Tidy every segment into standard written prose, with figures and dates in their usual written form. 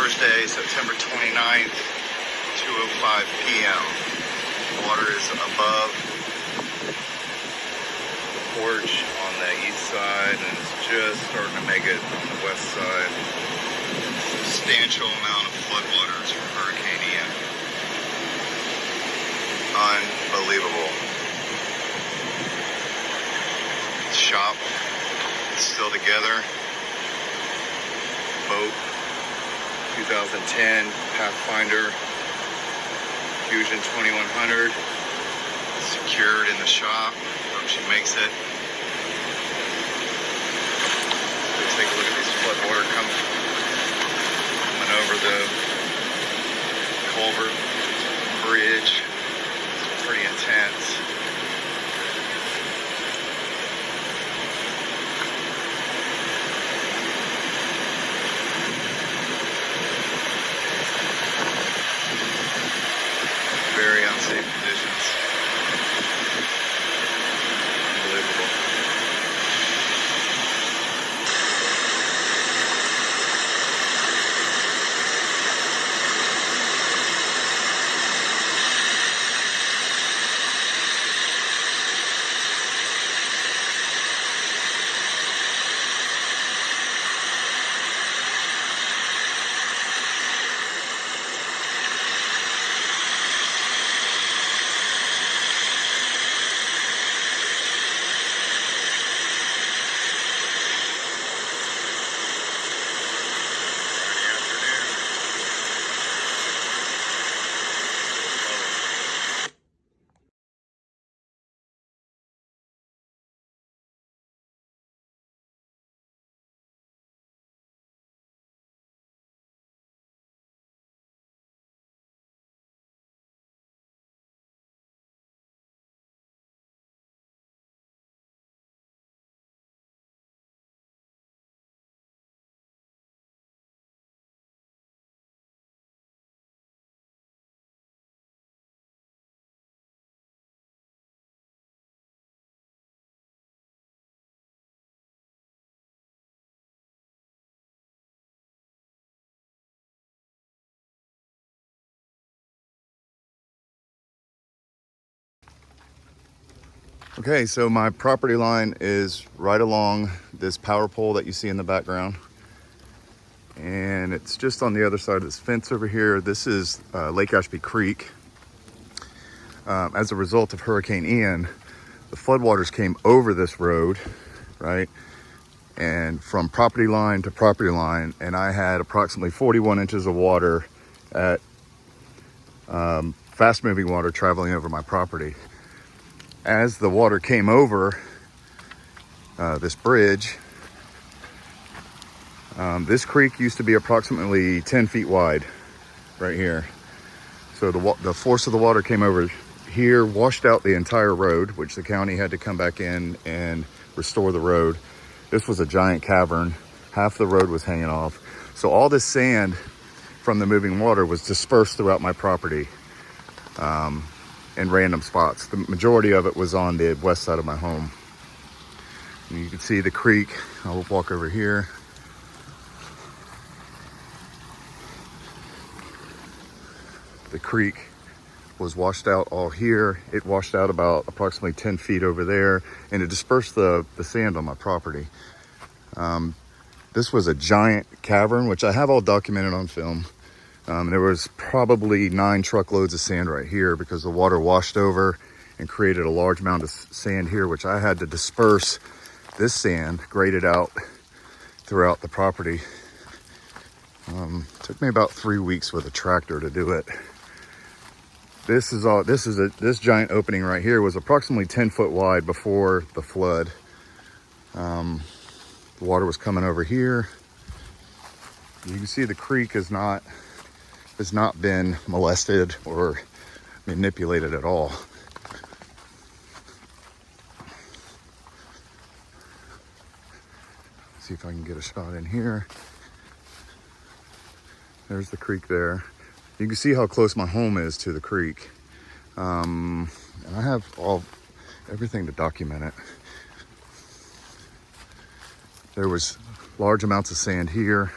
Thursday, September 29th, 2:05 p.m. Water is above the porch on the east side, and it's just starting to make it on the west side. Substantial amount of floodwaters from Hurricane Ian. Unbelievable. Shop is still together. Boat 2010 Pathfinder Fusion 2100 secured in the shop. Hope she makes it. Let's take a look at these floodwater coming over the culvert bridge. It's pretty intense. Very unsafe conditions. Unbelievable. Okay, so my property line is right along this power pole that you see in the background. And it's just on the other side of this fence over here. This is Lake Ashby Creek. As a result of Hurricane Ian, the floodwaters came over this road, right? And from property line to property line, and I had approximately 41 inches of water at fast moving water traveling over my property. As the water came over this bridge, this creek used to be approximately 10 feet wide right here. So the force of the water came over here, washed out the entire road, which the county had to come back in and restore the road. This was a giant cavern. Half the road was hanging off. So all this sand from the moving water was dispersed throughout my property in random spots. The majority of it was on the west side of my home. And you can see the creek. I'll walk over here. The creek was washed out all here. It washed out about approximately 10 feet over there, and it dispersed the sand on my property. This was a giant cavern, which I have all documented on film. There was probably 9 truckloads of sand right here because the water washed over and created a large amount of sand here, which I had to disperse this sand, grade it out throughout the property. Took me about 3 weeks with a tractor to do it. This giant opening right here was approximately 10 foot wide before the flood. The water was coming over here. You can see the creek has not been molested or manipulated at all. See if I can get a shot in here. There's the creek there. You can see how close my home is to the creek. And I have everything to document it. There was large amounts of sand here.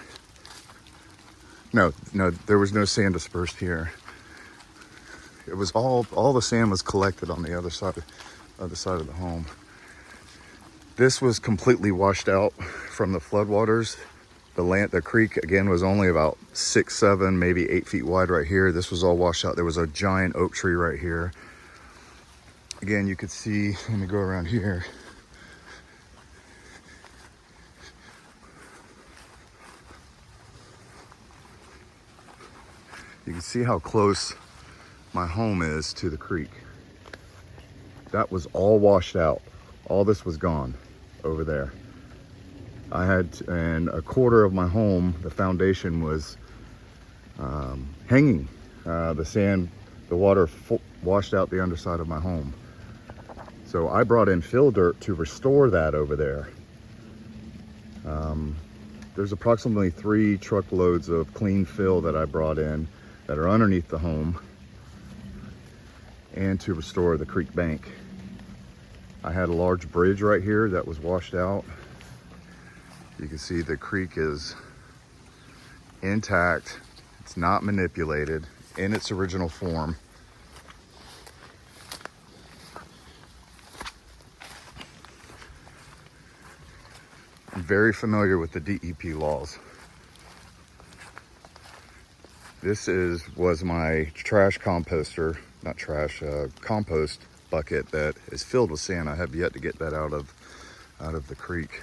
No, there was no sand dispersed here. It was all the sand was collected on the other side of the home. This was completely washed out from the floodwaters. The creek again was only about 6, 7, maybe 8 feet wide right here. This was all washed out. There was a giant oak tree right here. Again, you could see, let me go around here. You can see how close my home is to the creek. That was all washed out. All this was gone over there. I had, and a quarter of my home, the foundation was hanging. The sand, the water washed out the underside of my home. So I brought in fill dirt to restore that over there. There's approximately 3 truckloads of clean fill that I brought in that are underneath the home, and to restore the creek bank. I had a large bridge right here that was washed out. You can see the creek is intact. It's not manipulated, in its original form. I'm very familiar with the DEP laws. This was my trash composter, not trash, compost bucket that is filled with sand. I have yet to get that out of the creek.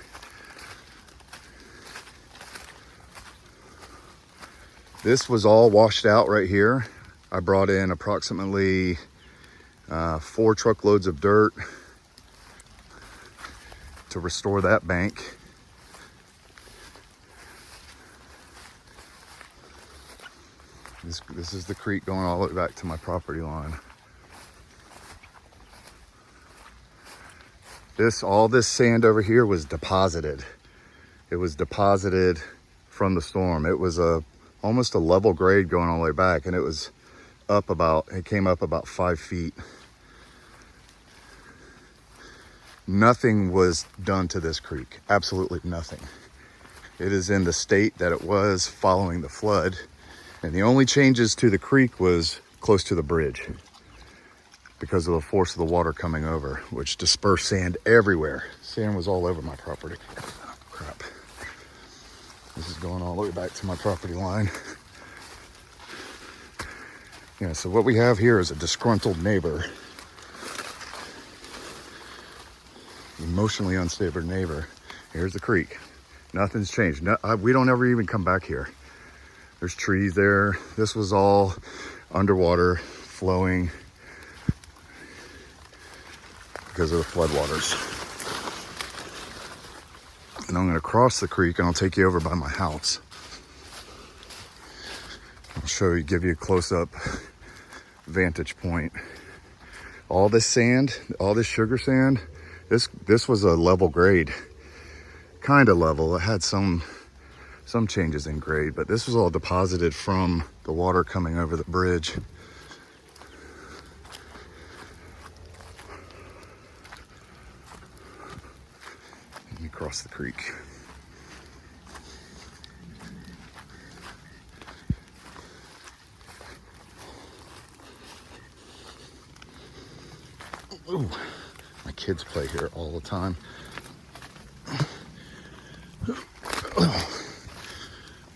This was all washed out right here. I brought in approximately 4 truckloads of dirt to restore that bank. This is the creek going all the way back to my property line. All this sand over here was deposited. It was deposited from the storm. It was almost a level grade going all the way back, and it came up about 5 feet. Nothing was done to this creek, absolutely nothing. It is in the state that it was following the flood, and the only changes to the creek was close to the bridge because of the force of the water coming over, which dispersed sand everywhere. Sand was all over my property. Oh, crap. This is going all the way back to my property line. Yeah, so what we have here is a disgruntled neighbor. Emotionally unstable neighbor. Here's the creek. Nothing's changed. We don't ever even come back here. There's trees there. This was all underwater, flowing because of the floodwaters. And I'm gonna cross the creek and I'll take you over by my house. I'll show you, give you a close-up vantage point. All this sand, all this sugar sand, this was a level grade, kind of level. It had some changes in grade, but this was all deposited from the water coming over the bridge. Let me cross the creek. Ooh, my kids play here all the time.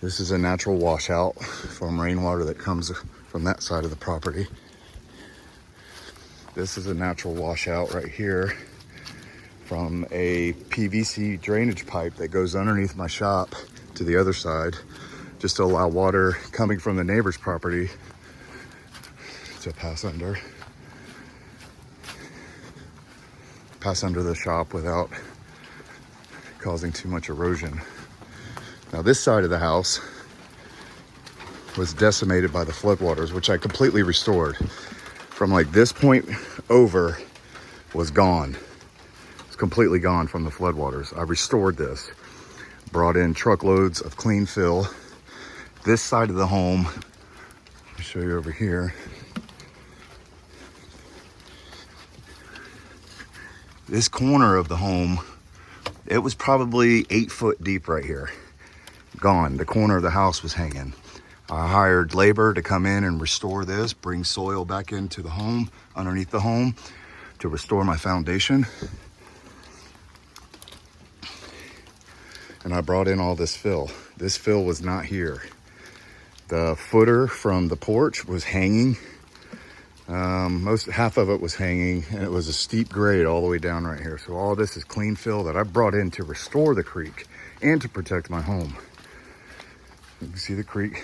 This is a natural washout from rainwater that comes from that side of the property. This is a natural washout right here from a PVC drainage pipe that goes underneath my shop to the other side, just to allow water coming from the neighbor's property to pass under the shop without causing too much erosion. Now this side of the house was decimated by the floodwaters, which I completely restored. From like this point over was gone. It's completely gone from the floodwaters. I restored this, brought in truckloads of clean fill. This side of the home, I'll show you over here. This corner of the home, it was probably 8 foot deep right here. Gone. The corner of the house was hanging. I hired labor to come in and restore this, bring soil back into the home, underneath the home, to restore my foundation. And I brought in all this fill. This fill was not here. The footer from the porch was hanging. Half of it was hanging, and it was a steep grade all the way down right here. So all this is clean fill that I brought in to restore the creek and to protect my home. You can see the creek.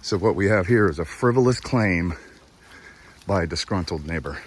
So what we have here is a frivolous claim by a disgruntled neighbor.